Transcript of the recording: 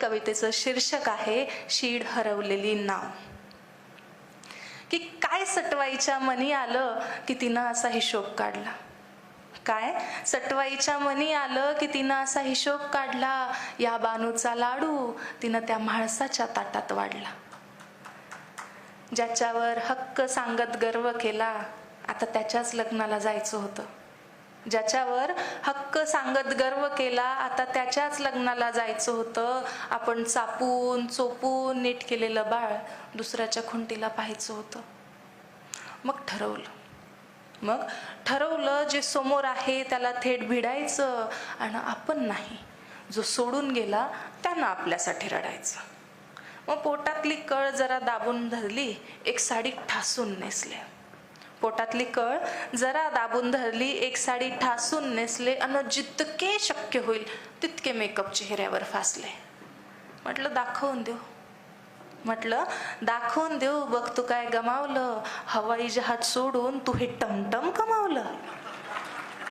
कवितेचं शीर्षक आहे शीड हरवलेली नाव. की काय सटवाईच्या मनी आलं की तिनं असा हिशोब काढला. काय सटवाईच्या मनी आलं की तिनं असा हिशोब काढला. या बानूचा लाडू तिनं त्या म्हाळसाच्या ताटात वाढला. ज्याच्यावर हक्क सांगत गर्व केला आता त्याच्याच लग्नाला जायचं होतं. ज्याच्यावर हक्क सांगत गर्व केला आता त्याच्याच लग्नाला जायचं होतं. आपण चापून चोपून नीट केलेलं बाळ दुसऱ्याच्या खुंटीला पाहायचं होतं. मग ठरवलं जे समोर आहे त्याला थेट भिडायचं आणि आपण नाही, जो सोडून गेला त्यानं आपल्यासाठी रडायचं. मग पोटातली कळ जरा दाबून धरली, एक साडी ठासून नेसले. पोटातली कळ जरा दाबून धरली, एक साडी ठासून नेसले आणि जितके शक्य होईल तितके मेकअप चेहऱ्यावर फासले. म्हटलं दाखवून देऊ बघ तू काय गमावलं. हवाई जहाज सोडून तू हे टमटम कमावलं.